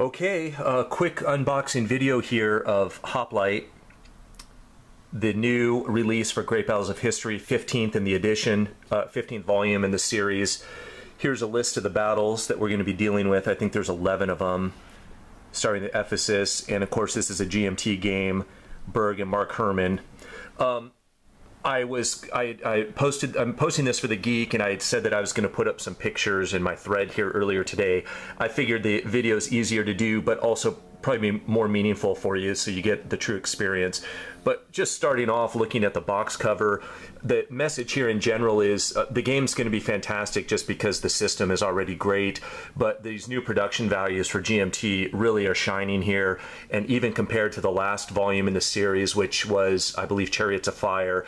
Okay, a quick unboxing video here of Hoplite, the new release for Great Battles of History, 15th in the edition, 15th volume in the series. Here's a list of the battles that we're going to be dealing with. I think there's 11 of them, starting at Ephesus, and of course this is a GMT game, Berg and Mark Herman. I'm posting this for the Geek, and I had said that I was going to put up some pictures in my thread here earlier today. I figured the video is easier to do, but also probably be more meaningful for you, so you get the true experience. But just starting off, looking at the box cover, the message here in general is the game's going to be fantastic just because the system is already great, but these new production values for GMT really are shining here, and even compared to the last volume in the series, which was, I believe, Chariots of Fire,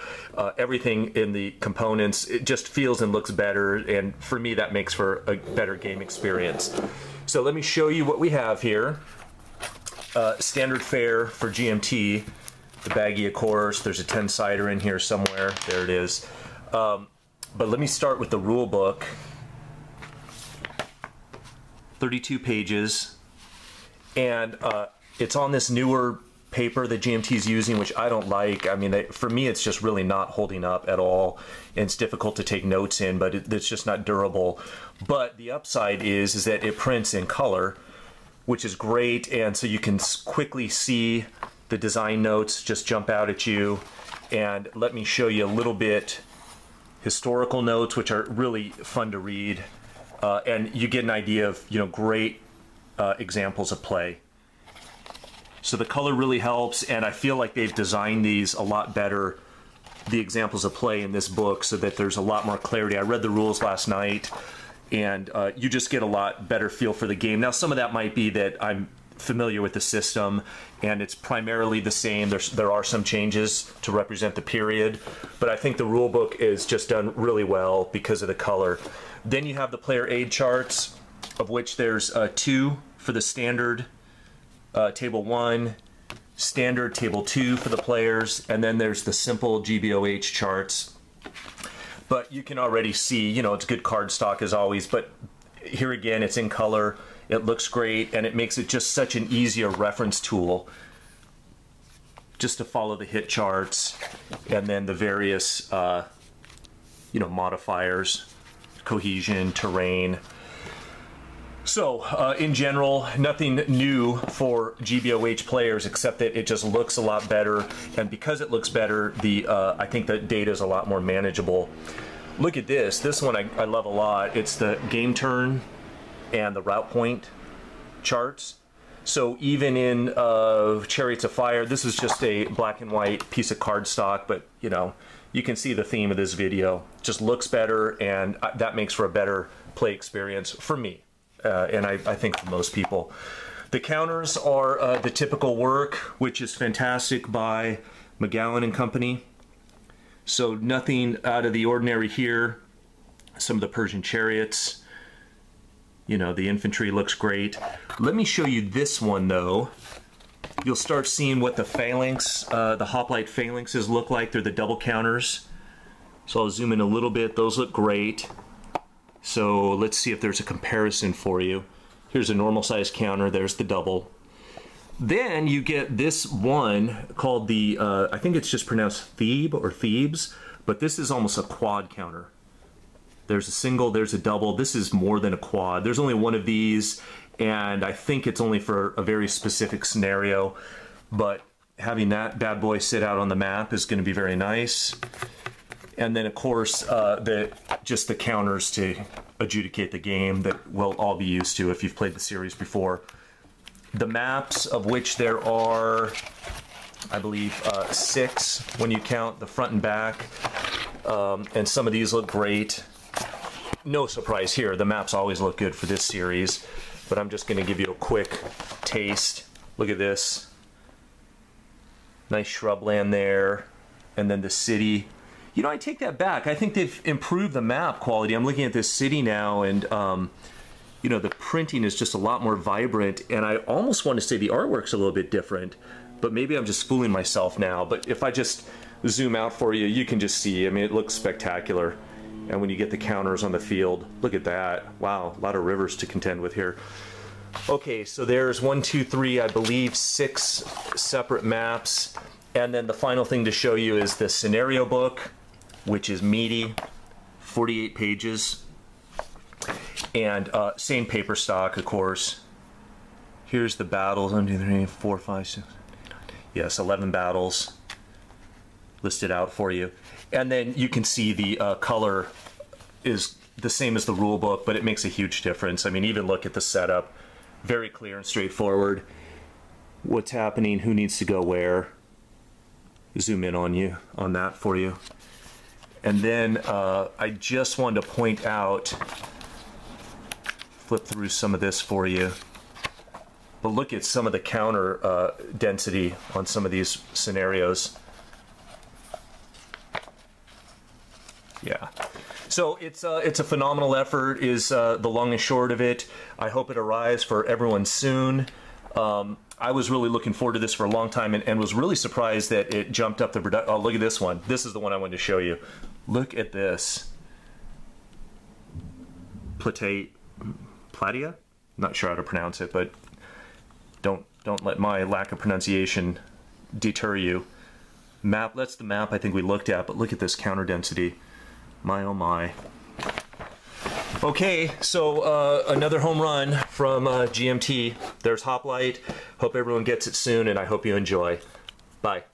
everything in the components, it just feels and looks better, and for me that makes for a better game experience. So let me show you what we have here. Standard fare for GMT, the baggie, of course. There's a 10-sider in here somewhere. There it is. But let me start with the rule book. 32 pages, and it's on this newer paper that GMT is using, which I don't like. I mean, for me, it's just really not holding up at all, and it's difficult to take notes in, but it's just not durable. But the upside is that it prints in color, which is great, and so you can quickly see the design notes just jump out at you. And let me show you a little bit historical notes, which are really fun to read, and you get an idea of, you know, great examples of play. So the color really helps, and I feel like they've designed these a lot better, the examples of play in this book, so that there's a lot more clarity. I read the rules last night, and you just get a lot better feel for the game. Now, some of that might be that I'm familiar with the system, and it's primarily the same. There are some changes to represent the period, but I think the rule book is just done really well because of the color. Then you have the player aid charts, of which there's 2 for the standard table 1, standard table 2 for the players, and then there's the simple GBOH charts. But you can already see, you know, it's good card stock as always, but here again, it's in color, it looks great, and it makes it just such an easier reference tool just to follow the hit charts and then the various, you know, modifiers, cohesion, terrain. So, in general, nothing new for GBOH players except that it just looks a lot better, and because it looks better, I think the data is a lot more manageable. Look at this. This one I love a lot. It's the game turn and the route point charts. So even in Chariots of Fire, this is just a black and white piece of cardstock, but you know, you can see the theme of this video. It just looks better, and that makes for a better play experience for me. And I think for most people. The counters are the typical work, which is fantastic, by McGowan and Company. So nothing out of the ordinary here. Some of the Persian chariots. You know, the infantry looks great. Let me show you this one, though. You'll start seeing what the phalanx, the Hoplite phalanxes look like. They're the double counters. So I'll zoom in a little bit. Those look great. So let's see if there's a comparison for you. Here's a normal size counter, there's the double. Then you get this one called the, I think it's just pronounced Thebe or Thebes, but this is almost a quad counter. There's a single, there's a double, this is more than a quad. There's only one of these, and I think it's only for a very specific scenario, but having that bad boy sit out on the map is going to be very nice. And then, of course, just the counters to adjudicate the game that we'll all be used to if you've played the series before. The maps, of which there are, I believe, 6 when you count the front and back. And some of these look great. No surprise here, the maps always look good for this series. But I'm just going to give you a quick taste. Look at this. Nice shrubland there. And then the city. You know, I take that back. I think they've improved the map quality. I'm looking at this city now, and you know, the printing is just a lot more vibrant, and I almost want to say the artwork's a little bit different, but maybe I'm just fooling myself now. But if I just zoom out for you, you can just see, I mean, it looks spectacular. And when you get the counters on the field, look at that. Wow, a lot of rivers to contend with here. Okay, so there's 1, 2, 3, I believe 6 separate maps. And then the final thing to show you is the scenario book, which is meaty, 48 pages. And same paper stock, of course. Here's the battles, 1, 2, 3, 4, 5, 6. Yes, 11 battles listed out for you. And then you can see the color is the same as the rule book, but it makes a huge difference. I mean, even look at the setup. Very clear and straightforward. What's happening, who needs to go where. Zoom in on that for you. And then I just wanted to point out, flip through some of this for you. But look at some of the counter density on some of these scenarios. Yeah. So it's a phenomenal effort is the long and short of it. I hope it arrives for everyone soon. I was really looking forward to this for a long time and was really surprised that it jumped up the production. Oh, look at this one. This is the one I wanted to show you. Look at this. Platia? Not sure how to pronounce it, but don't let my lack of pronunciation deter you. Map, that's the map I think we looked at, but look at this counter density. My oh my. Okay, so another home run from GMT. There's Hoplite. Hope everyone gets it soon, and I hope you enjoy. Bye.